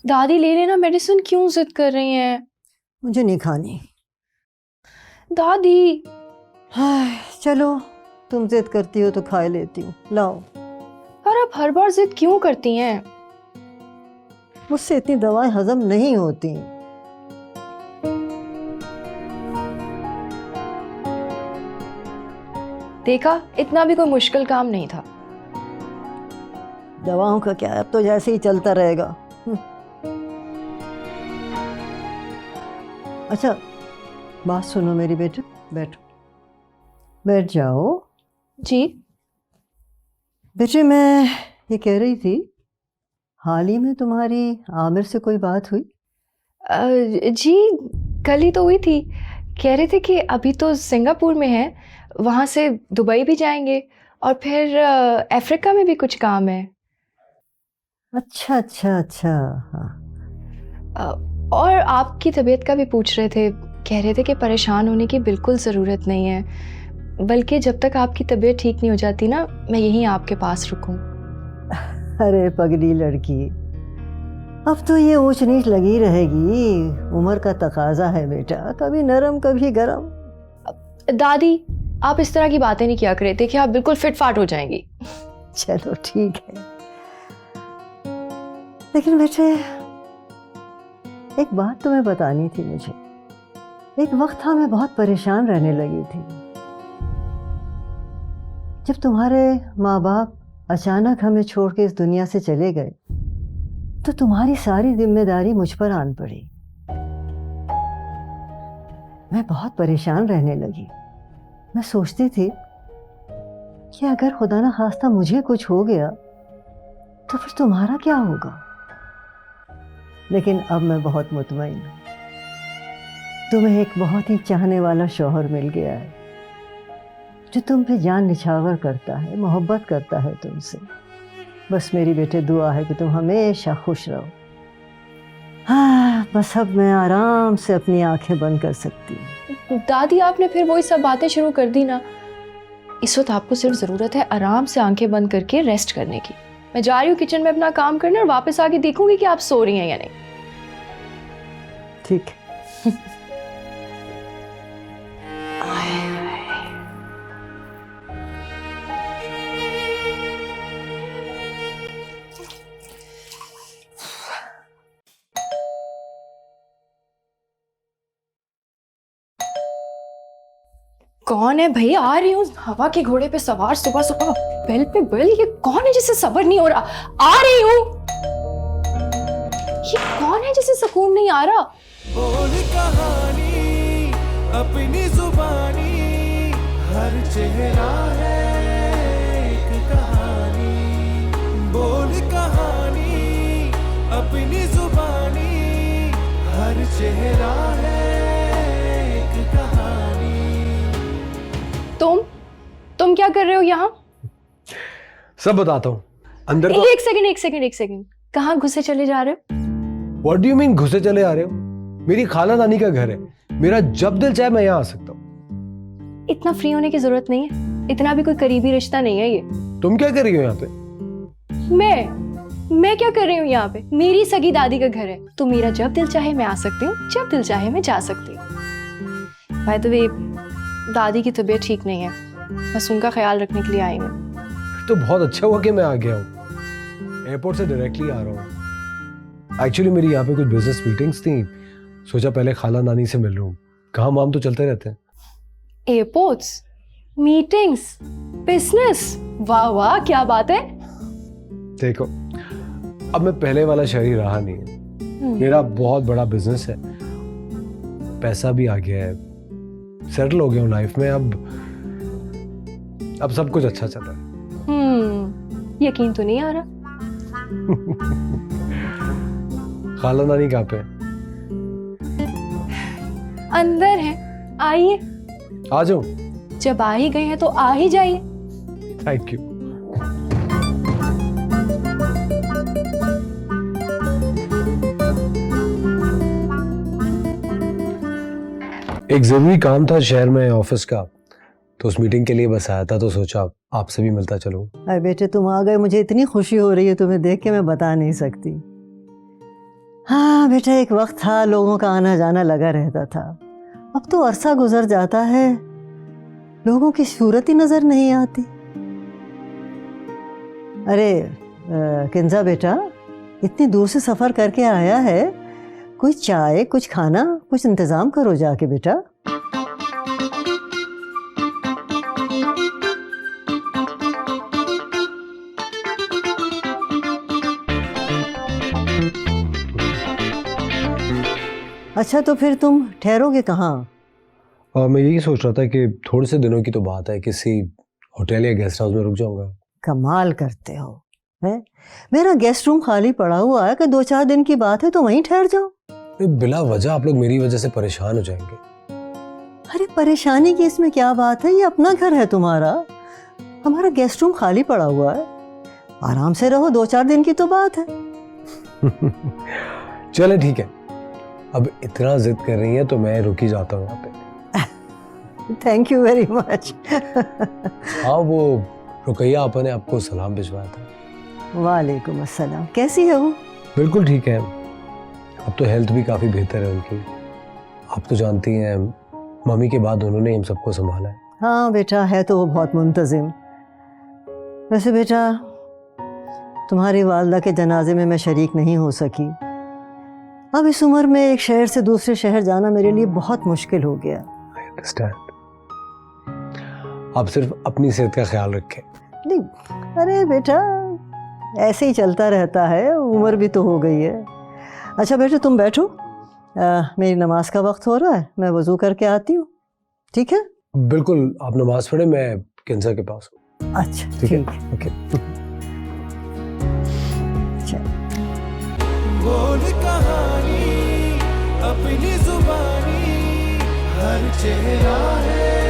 दादी ले लेना मेडिसिन, क्यों जिद कर रही हैं? मुझे नहीं खानी। दादी। हाय चलो, तुम जिद करती हो तो खा लेती हूँ, लाओ। और आप हर बार जिद क्यों करती हैं? मुझसे इतनी दवाएं हजम नहीं होती। देखा, इतना भी कोई मुश्किल काम नहीं था। दवाओं का क्या, अब तो जैसे ही चलता रहेगा। अच्छा बात सुनो मेरी बेटे, बैठो, बैठ जाओ। जी। बेटे मैं ये कह रही थी, हाल ही में तुम्हारी आमिर से कोई बात हुई? जी कल ही तो हुई थी। कह रहे थे कि अभी तो सिंगापुर में है, वहाँ से दुबई भी जाएंगे और फिर अफ्रीका में भी कुछ काम है। अच्छा अच्छा अच्छा। हाँ और आपकी तबीयत का भी पूछ रहे थे। कह रहे थे कि परेशान होने की बिल्कुल ज़रूरत नहीं है, बल्कि जब तक आपकी तबीयत ठीक नहीं हो जाती ना, मैं यहीं आपके पास रुकूं। अरे पगली लड़की, अब तो ये ऊंच नीच लगी रहेगी, उम्र का तकाजा है बेटा, कभी नरम कभी गरम। दादी आप इस तरह की बातें नहीं किया करे, देखिए आप बिल्कुल फिट फाट हो जाएंगी। चलो ठीक है, लेकिन बेटे एक बात तुम्हें बतानी थी मुझे। एक वक्त था मैं बहुत परेशान रहने लगी थी, जब तुम्हारे माँ बाप अचानक हमें छोड़ के इस दुनिया से चले गए तो तुम्हारी सारी जिम्मेदारी मुझ पर आन पड़ी। मैं बहुत परेशान रहने लगी। मैं सोचती थी कि अगर खुदा ना खास्ता मुझे कुछ हो गया तो फिर तुम्हारा क्या होगा। लेकिन अब मैं बहुत मुतमईन हूँ, तुम्हें एक बहुत ही चाहने वाला शौहर मिल गया है जो तुम पे जान निछावर करता है, मोहब्बत करता है तुमसे। बस मेरी बेटे दुआ है कि तुम हमेशा खुश रहो। हाँ बस अब मैं आराम से अपनी आंखें बंद कर सकती हूँ। दादी आपने फिर वही सब बातें शुरू कर दी ना। इस वक्त आपको सिर्फ ज़रूरत है आराम से आंखें बंद करके रेस्ट करने की। मैं जा रही हूँ किचन में अपना काम करने और वापस आके देखूंगी कि आप सो रही हैं या नहीं। ठीक है। कौन है भाई? आ रही हूँ हवा के घोड़े पे सवार, सुबह सुबह बेल पे बेल। ये कौन है जिसे सब्र नहीं हो रहा? आ रही हूँ। ये कौन है जिसे सुकून नहीं आ रहा? बोल कहानी अपनी जुबानी, हर चेहरा है एक कहानी। बोल कहानी अपनी जुबानी, हर चेहरा है एक कहानी। तुम क्या कर रहे हो यहाँ? सब बताता हूँ। अंदर तो एक सेकंड कहाँ घुसे चले जा रहे हो? व्हाट डू यू मीन घुसे चले आ रहे हो? मेरी खाला नानी का घर है, मेरा जब दिल चाहे मैं यहाँ आ सकता हूँ। इतना फ्री होने की जरूरत नहीं है, इतना भी कोई करीबी रिश्ता नहीं है ये। तुम क्या कर रही हो यहाँ पे? मैं क्या कर रही हूँ यहाँ पे? मेरी सगी दादी का घर है, तो मेरा जब दिल चाहे मैं आ सकती हूँ, जब दिल चाहे मैं जा सकती हूँ। बाय द वे दादी की तबीयत ठीक नहीं है, बस उनका ख्याल रखने के लिए आई हूँ। तो बहुत अच्छा हुआ कि मैं आ गया हूँ, एयरपोर्ट से डायरेक्टली आ रहा हूँ। एक्चुअली मेरी यहाँ पे कुछ बिजनेस मीटिंग्स थी, सोचा पहले खाला नानी से मिल लूँ। काम वाम तो चलते रहते हैं। एयरपोर्ट्स, मीटिंग्स, बिजनेस, वाह वाह क्या बात है। देखो अब मैं पहले वाला शहरी रहा नहीं है, मेरा बहुत बड़ा बिजनेस है, पैसा भी आ गया है, सेटल हो गया हूँ लाइफ में। अब सब कुछ अच्छा चल रहा है। यकीन तो नहीं आ रहा। खाला नानी कहाँ पे? अंदर है, आइए। आ जाओ। जब आ ही गए हैं तो आ ही जाइए। Thank you. एक जरूरी काम था शहर में ऑफिस का, तो उस मीटिंग के लिए बस आया था, तो सोचा आपसे भी मिलता चलूं। अरे बेटे तुम आ गए, मुझे इतनी खुशी हो रही है तुम्हें देख के, मैं बता नहीं सकती। हाँ बेटा, एक वक्त था लोगों का आना जाना लगा रहता था। अब तो अरसा गुजर जाता है, लोगों की सूरत ही नजर नहीं आती। अरे किंजा बेटा, इतनी दूर से सफर करके आया है, कोई चाय कुछ खाना कुछ इंतजाम करो जाके बेटा। अच्छा, तो फिर तुम ठहरोगे कहाँ? और मैं यही सोच रहा था कि थोड़े से दिनों की तो बात है, किसी होटल या गेस्ट हाउस में रुक जाऊंगा। कमाल करते हो है? मेरा गेस्ट रूम खाली पड़ा हुआ है कि 2-4 दिन की बात है तो वहीं ठहर जाओ। बिला वजह आप लोग मेरी वजह से परेशान हो जाएंगे। अरे परेशानी की इसमें क्या बात है, ये अपना घर है तुम्हारा। हमारा गेस्ट रूम खाली पड़ा हुआ है, आराम से रहो, 2-4 दिन की तो बात है। चले ठीक है, अब इतना जिद कर रही है तो मैं रुक ही जाता हूँ यहाँ पे। Thank you very much. हाँ, वो रुकैया आपा ने आपको सलाम भिजवाया था। वालेकुम अस्सलाम, कैसी है वो? बिल्कुल ठीक है, अब तो हेल्थ भी काफ़ी बेहतर है उनकी। आप तो जानती हैं, मम्मी के बाद उन्होंने हम सबको संभाला है। हाँ बेटा, है तो वो बहुत मुंतजिम। वैसे बेटा, तुम्हारी वालदा के जनाजे में मैं शरीक नहीं हो सकी। अब इस उम्र में एक शहर से दूसरे शहर जाना मेरे लिए बहुत मुश्किल हो गया। I understand. आप सिर्फ अपनी सेहत का ख्याल रखें। नहीं, अरे बेटा ऐसे ही चलता रहता है, उम्र भी तो हो गई है। अच्छा बेटा तुम बैठो, मेरी नमाज का वक्त हो रहा है, मैं वज़ू करके आती हूँ, ठीक है? बिल्कुल, आप नमाज पढ़े, मैं किंजा के पास हूँ। अच्छा ठीक है, है। ओके। बोल कहानी अपनी जुबानी, हर चेहरा है